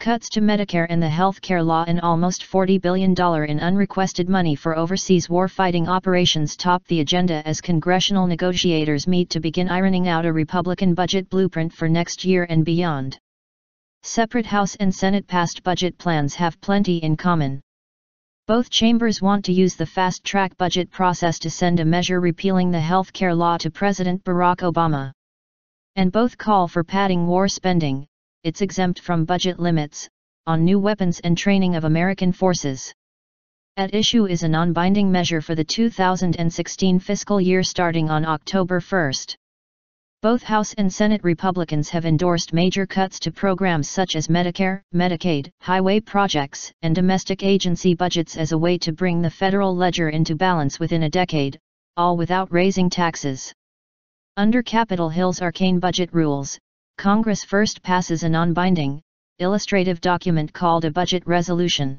Cuts to Medicare and the health care law and almost $40 billion in unrequested money for overseas war-fighting operations top the agenda as congressional negotiators meet to begin ironing out a Republican budget blueprint for next year and beyond. Separate House and Senate-passed budget plans have plenty in common. Both chambers want to use the fast-track budget process to send a measure repealing the health care law to President Barack Obama. And both call for padding war spending, it's exempt from budget limits, on new weapons and training of American forces. At issue is a non-binding measure for the 2016 fiscal year starting on October 1. Both House and Senate Republicans have endorsed major cuts to programs such as Medicare, Medicaid, highway projects, and domestic agency budgets as a way to bring the federal ledger into balance within a decade, all without raising taxes. Under Capitol Hill's arcane budget rules, Congress first passes a non-binding, illustrative document called a budget resolution.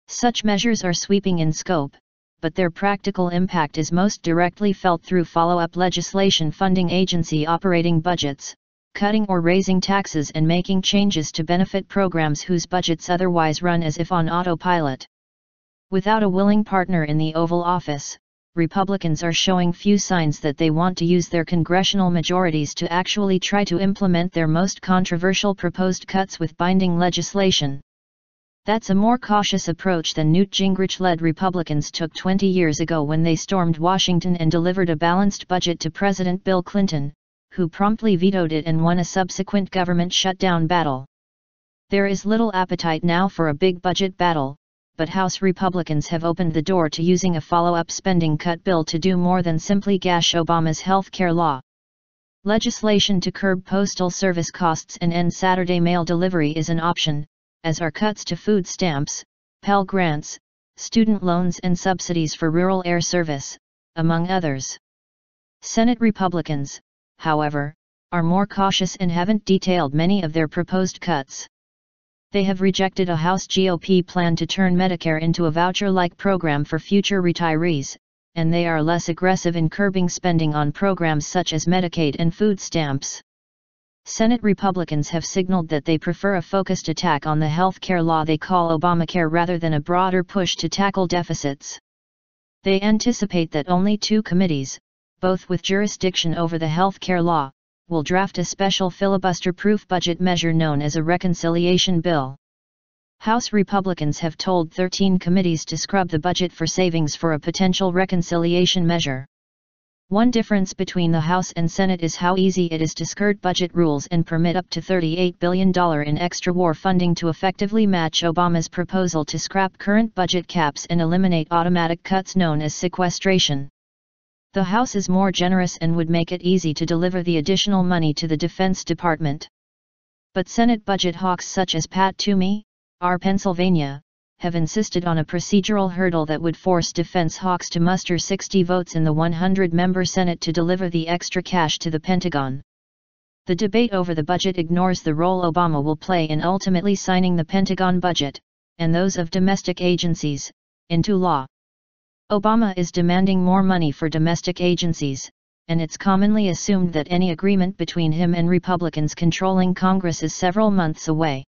Such measures are sweeping in scope, but their practical impact is most directly felt through follow-up legislation funding agency operating budgets, cutting or raising taxes and making changes to benefit programs whose budgets otherwise run as if on autopilot. Without a willing partner in the Oval Office, Republicans are showing few signs that they want to use their congressional majorities to actually try to implement their most controversial proposed cuts with binding legislation. That's a more cautious approach than Newt Gingrich-led Republicans took 20 years ago when they stormed Washington and delivered a balanced budget to President Bill Clinton, who promptly vetoed it and won a subsequent government shutdown battle. There is little appetite now for a big budget battle, but House Republicans have opened the door to using a follow-up spending cut bill to do more than simply gash Obama's health care law. Legislation to curb postal service costs and end Saturday mail delivery is an option, as are cuts to food stamps, Pell Grants, student loans and subsidies for rural air service, among others. Senate Republicans, however, are more cautious and haven't detailed many of their proposed cuts. They have rejected a House GOP plan to turn Medicare into a voucher-like program for future retirees, and they are less aggressive in curbing spending on programs such as Medicaid and food stamps. Senate Republicans have signaled that they prefer a focused attack on the health care law they call Obamacare rather than a broader push to tackle deficits. They anticipate that only two committees, both with jurisdiction over the health care law, will draft a special filibuster-proof budget measure known as a reconciliation bill. House Republicans have told 13 committees to scrub the budget for savings for a potential reconciliation measure. One difference between the House and Senate is how easy it is to skirt budget rules and permit up to $38 billion in extra war funding to effectively match Obama's proposal to scrap current budget caps and eliminate automatic cuts known as sequestration. The House is more generous and would make it easy to deliver the additional money to the Defense Department. But Senate budget hawks such as Pat Toomey, R. Pennsylvania, have insisted on a procedural hurdle that would force defense hawks to muster 60 votes in the 100-member Senate to deliver the extra cash to the Pentagon. The debate over the budget ignores the role Obama will play in ultimately signing the Pentagon budget, and those of domestic agencies, into law. Obama is demanding more money for domestic agencies, and it's commonly assumed that any agreement between him and Republicans controlling Congress is several months away.